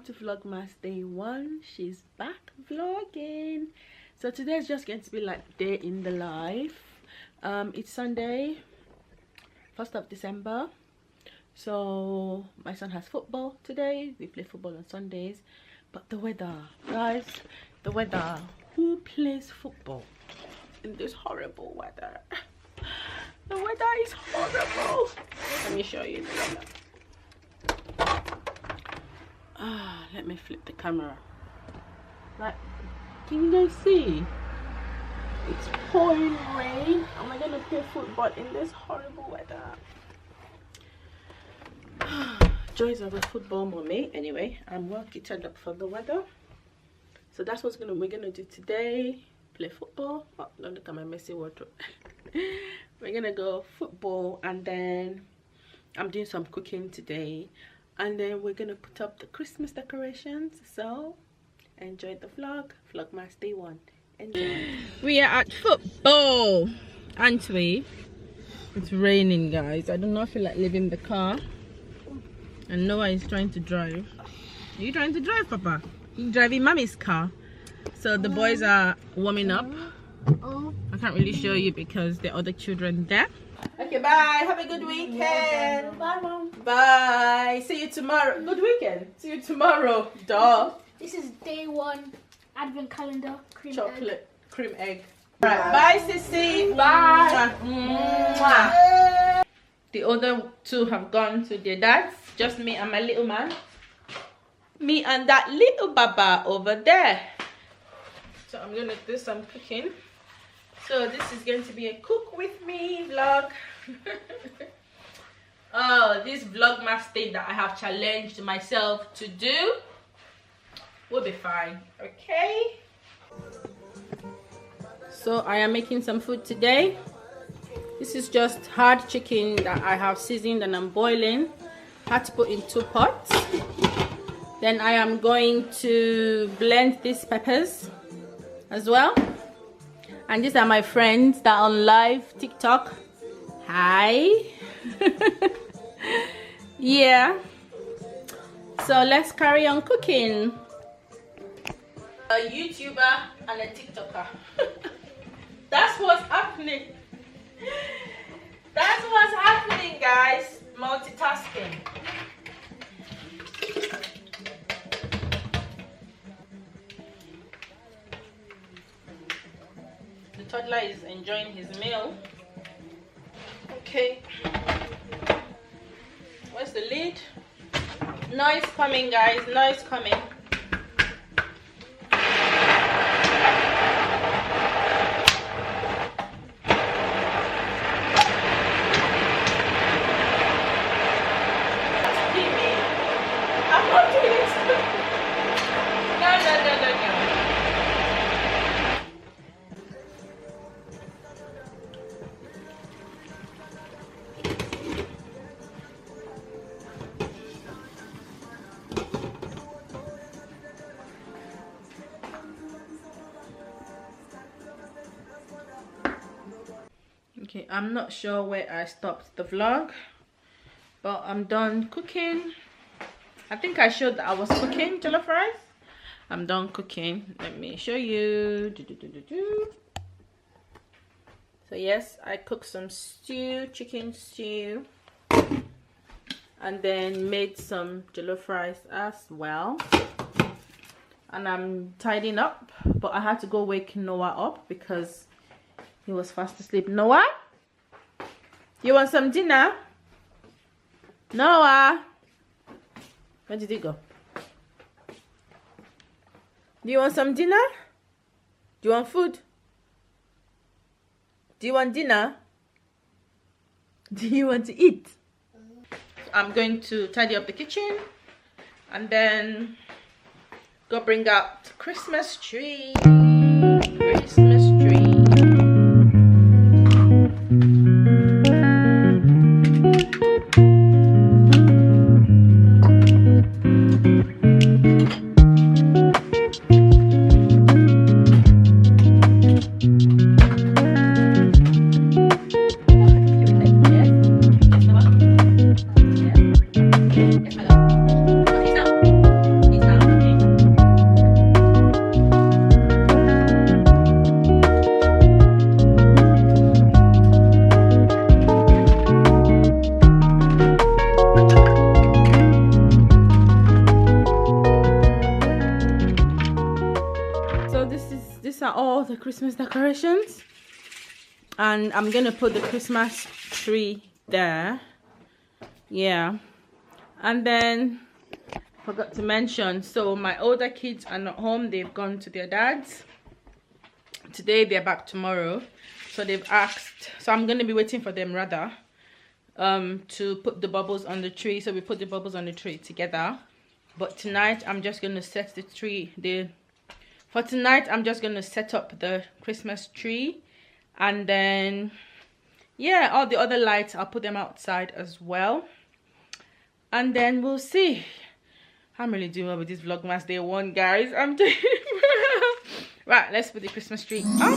to Vlogmas day 1. She's back vlogging. So today is just going to be like day in the life. It's Sunday, 1st of December. So my son has football today. We play football on Sundays. But the weather, guys, the weather. Who plays football in this horrible weather? The weather is horrible. Let me show you the weather. Let me flip the camera. Like, can you guys see? It's pouring rain. Am I gonna play football in this horrible weather? Joys of a football mommy. Anyway, I'm well kitted up for the weather. So that's what we're gonna do today. Play football. Oh, don't look at my messy wardrobe. We're gonna go football, and then I'm doing some cooking today, and then we're gonna put up the Christmas decorations. So enjoy the vlog. Vlogmas day 1. Enjoy. We are at football, aren't we? It's raining, guys. I do not feel like leaving the car, and Noah is trying to drive. Are you trying to drive, Papa? You're driving Mommy's car. So the boys are warming up. I can't really show you because there are other children there. Okay, bye. Have a good weekend. Bye, Mom. Bye. See you tomorrow. Good weekend. See you tomorrow. Duh. This is day 1 advent calendar. Chocolate cream egg. Right. Bye, Sissy. Bye. Mwah. The other 2 have gone to their dads. Just me and my little man. Me and that little baba over there. So I'm gonna do some cooking. So this is going to be a cook with me vlog. Oh, this Vlogmas thing that I have challenged myself to do will be fine. Okay. So I am making some food today. This is just hard chicken that I have seasoned and I'm boiling. Had to put in 2 pots. Then I am going to blend these peppers as well. And these are my friends that are on live TikTok. Hi. Yeah. So let's carry on cooking. A YouTuber and a TikToker. That's what's happening. That's what's happening, guys. Multitasking. The toddler is enjoying his meal. Okay. Where's the lid? Noise coming, guys. Noise coming. I'm not doing it. No. Okay, I'm not sure where I stopped the vlog, but I'm done cooking. I think I showed that I was cooking jollof rice. I'm done cooking. Let me show you. So yes, I cooked some stew, chicken stew, and then made some jollof rice as well. And I'm tidying up, but I had to go wake Noah up because he was fast asleep. Noah, you want some dinner? Noah, where did he go? Do you want some dinner? Do you want food? Do you want dinner? Do you want to eat? I'm going to tidy up the kitchen and then go bring out the Christmas tree. Christmas tree. It's are all the Christmas decorations, and I'm gonna put the Christmas tree there. Yeah, and then forgot to mention, so my older kids are not home. They've gone to their dads today. They're back tomorrow, so they've asked, so I'm gonna be waiting for them rather to put the bubbles on the tree. So we put the bubbles on the tree together, but tonight I'm just gonna set the tree. For tonight I'm just gonna set up the Christmas tree, and then yeah, all the other lights I'll put them outside as well, and then we'll see. I'm really doing well with this Vlogmas day 1, guys. I'm doing right, let's put the Christmas tree up.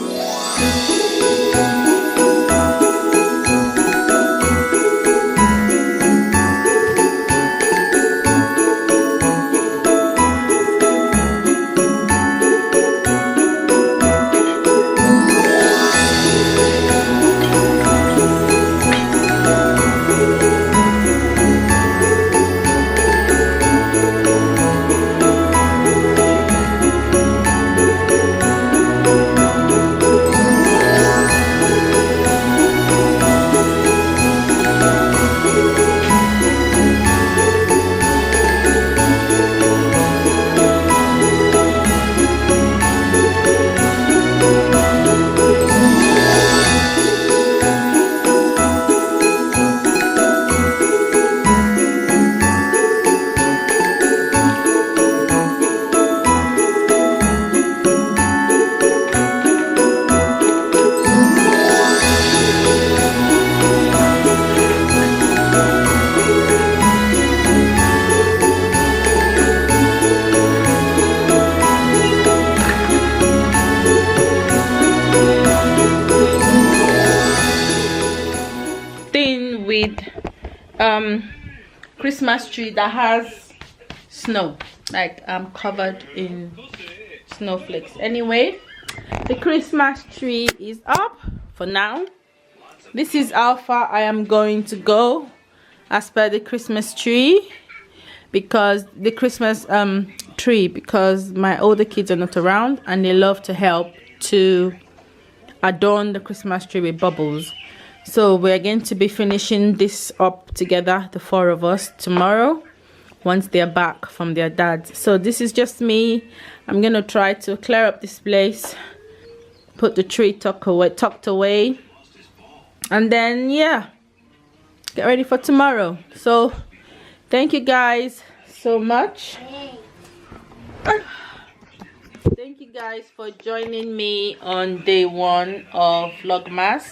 With Christmas tree that has snow, like I'm covered in snowflakes. Anyway, the Christmas tree is up for now. This is how far I am going to go as per the Christmas tree, because the Christmas tree, because my older kids are not around and they love to help to adorn the Christmas tree with bubbles. So we're going to be finishing this up together, the 4 of us, tomorrow once they're back from their dads. So this is just me. I'm gonna try to clear up this place, put the tree tucked away, and then yeah, get ready for tomorrow. So thank you guys so much. Thank you guys for joining me on day 1 of Vlogmas.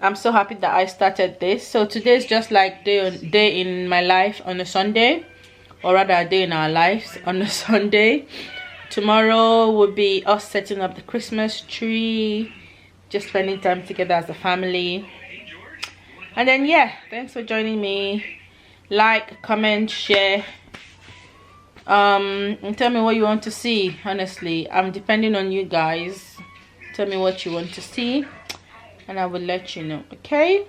I'm so happy that I started this. So today's just like day in my life on a Sunday, or rather a day in our lives on a Sunday. Tomorrow will be us setting up the Christmas tree, just spending time together as a family. And then yeah, thanks for joining me. Like, comment, share, and tell me what you want to see. Honestly, I'm depending on you guys. Tell me what you want to see, and I will let you know. Okay,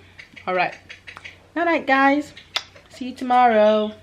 all right, guys, see you tomorrow.